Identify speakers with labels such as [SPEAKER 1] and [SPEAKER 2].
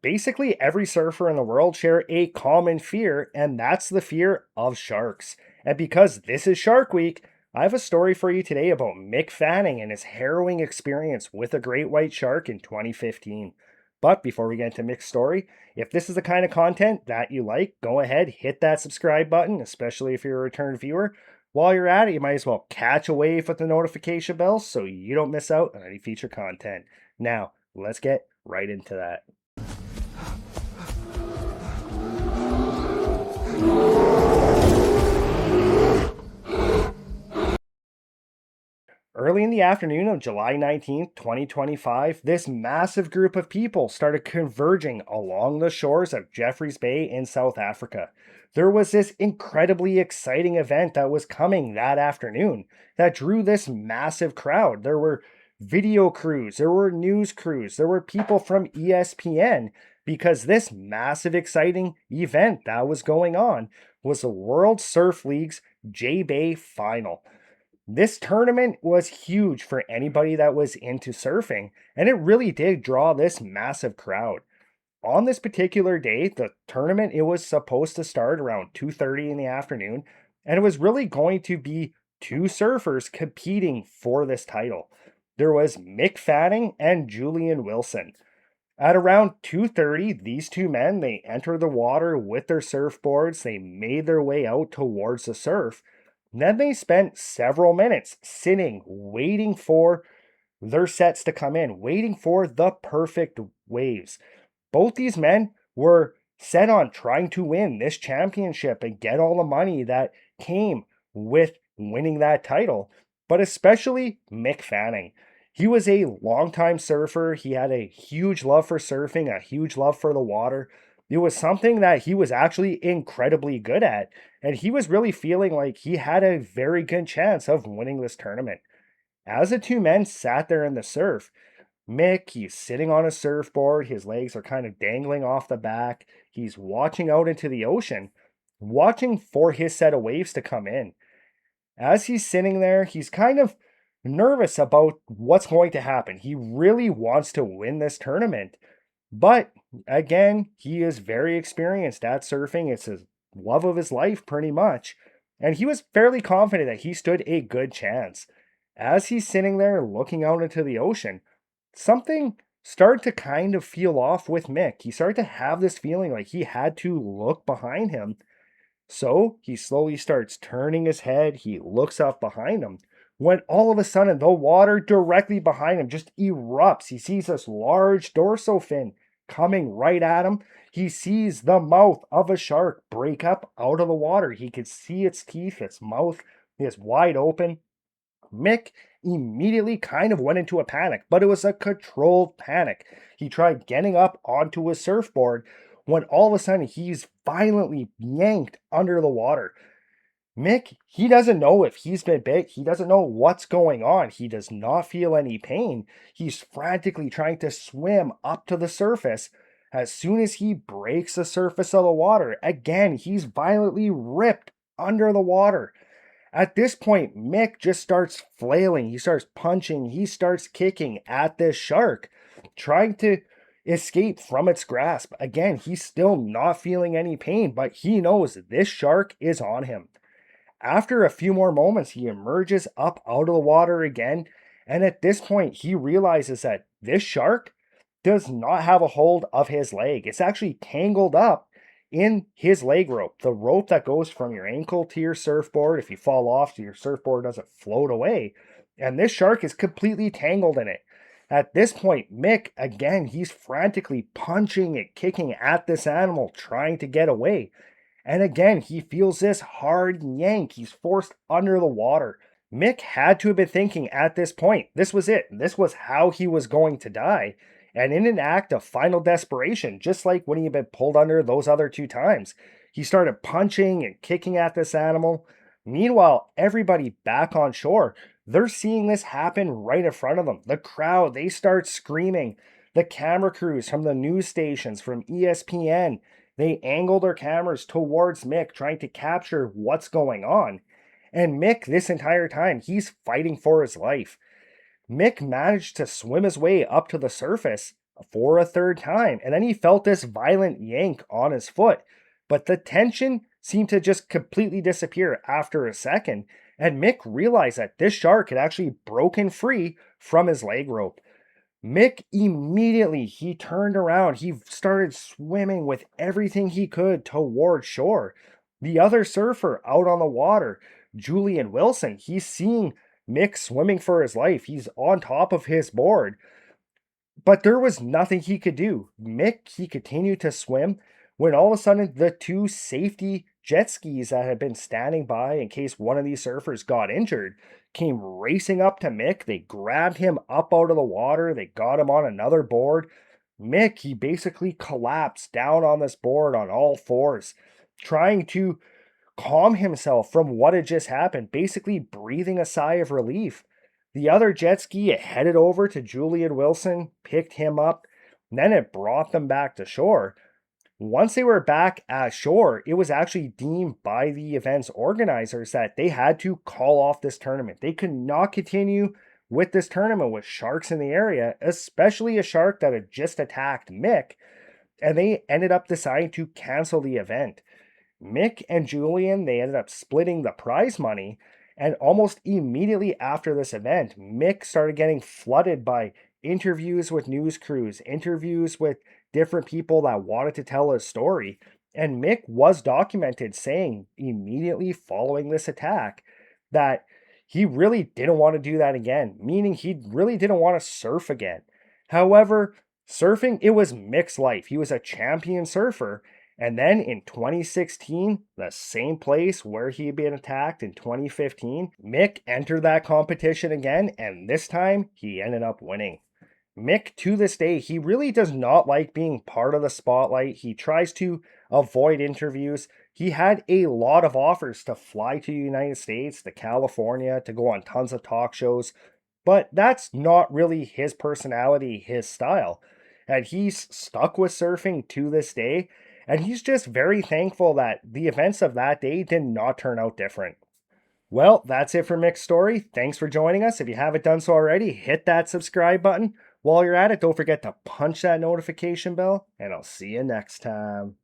[SPEAKER 1] Basically, every surfer in the world share a common fear, and that's the fear of sharks. And because this is Shark Week, I have a story for you today about Mick Fanning and his harrowing experience with a great white shark in 2015. But before we get into Mick's story, if this is the kind of content that you like, go ahead, hit that subscribe button, especially if you're a return viewer. While you're at it, you might as well catch a wave with the notification bell so you don't miss out on any future content. Now, let's get right into that. Early in the afternoon of July 19th, 2025, this massive group of people started converging along the shores of Jeffries Bay in South Africa. There was this incredibly exciting event that was coming that afternoon that drew this massive crowd. There were video crews, there were news crews, there were people from ESPN because this massive exciting event that was going on was the World Surf League's J-Bay Final. This tournament was huge for anybody that was into surfing, and it really did draw this massive crowd. On this particular day, the tournament it was supposed to start around 2:30 in the afternoon, and it was really going to be two surfers competing for this title. There was Mick Fanning and Julian Wilson. At around 2:30, these two men, they entered the water with their surfboards, they made their way out towards the surf. Then they spent several minutes sitting, waiting for their sets to come in, waiting for the perfect waves. Both these men were set on trying to win this championship and get all the money that came with winning that title, but especially Mick Fanning. He was a longtime surfer. He had a huge love for surfing, a huge love for the water. It was something that he was actually incredibly good at, and he was really feeling like he had a very good chance of winning this tournament. As the two men sat there in the surf, Mick, he's sitting on a surfboard, his legs are kind of dangling off the back, he's watching out into the ocean, watching for his set of waves to come in. As he's sitting there, he's kind of nervous about what's going to happen. He really wants to win this tournament. But again, he is very experienced at surfing. It's his love of his life, pretty much. And he was fairly confident that he stood a good chance. As he's sitting there looking out into the ocean, something started to kind of feel off with Mick. He started to have this feeling like he had to look behind him. So he slowly starts turning his head. He looks up behind him. When all of a sudden the water directly behind him just erupts. He sees this large dorsal fin coming right at him. He sees the mouth of a shark break up out of the water. He could see its teeth, its mouth is wide open. Mick immediately kind of went into a panic, but it was a controlled panic. He tried getting up onto his surfboard when all of a sudden he's violently yanked under the water. Mick, he doesn't know if he's been bit. He doesn't know what's going on. He does not feel any pain. He's frantically trying to swim up to the surface. As soon as he breaks the surface of the water, again, he's violently ripped under the water. At this point, Mick just starts flailing. He starts punching. He starts kicking at this shark, trying to escape from its grasp. Again, he's still not feeling any pain, but he knows this shark is on him. After a few more moments, he emerges up out of the water again, and at this point, he realizes that this shark does not have a hold of his leg. It's actually tangled up in his leg rope, the rope that goes from your ankle to your surfboard. If you fall off, your surfboard doesn't float away, and this shark is completely tangled in it. At this point, Mick, again, he's frantically punching and kicking at this animal, trying to get away. And again, he feels this hard yank. He's forced under the water. Mick had to have been thinking at this point, this was it. This was how he was going to die. And in an act of final desperation, just like when he had been pulled under those other two times, he started punching and kicking at this animal. Meanwhile, everybody back on shore, they're seeing this happen right in front of them. The crowd, they start screaming. The camera crews from the news stations, from ESPN, they angle their cameras towards Mick, trying to capture what's going on. And Mick, this entire time, he's fighting for his life. Mick managed to swim his way up to the surface for a third time. And then he felt this violent yank on his foot. But the tension seemed to just completely disappear after a second. And Mick realized that this shark had actually broken free from his leg rope. Mick immediately he turned around. He started swimming with everything he could toward shore. The other surfer out on the water, Julian Wilson, he's seeing Mick swimming for his life. He's on top of his board. But there was nothing he could do. Mick, he continued to swim when all of a sudden the two safety jet skis that had been standing by in case one of these surfers got injured came racing up to Mick. They grabbed him up out of the water. They got him on another board. Mick, he basically collapsed down on this board on all fours, trying to calm himself from what had just happened, basically breathing a sigh of relief. The other jet ski headed over to Julian Wilson, picked him up, and then it brought them back to shore. Once they were back at shore, it was actually deemed by the event's organizers that they had to call off this tournament. They could not continue with this tournament with sharks in the area, especially a shark that had just attacked Mick, and they ended up deciding to cancel the event. Mick and Julian, they ended up splitting the prize money, and almost immediately after this event, Mick started getting flooded by interviews with news crews, interviews with different people that wanted to tell his story. And Mick was documented saying immediately following this attack that he really didn't want to do that again, meaning he really didn't want to surf again. However, surfing, it was Mick's life. He was a champion surfer. And then in 2016, the same place where he had been attacked in 2015, Mick entered that competition again, and this time he ended up winning. Mick, to this day, he really does not like being part of the spotlight. He tries to avoid interviews. He had a lot of offers to fly to the United States, to California, to go on tons of talk shows, but that's not really his personality, his style. And he's stuck with surfing to this day, and he's just very thankful that the events of that day did not turn out different. Well, that's it for Mick's story. Thanks for joining us. If you haven't done so already, hit that subscribe button. While you're at it, don't forget to punch that notification bell, and I'll see you next time.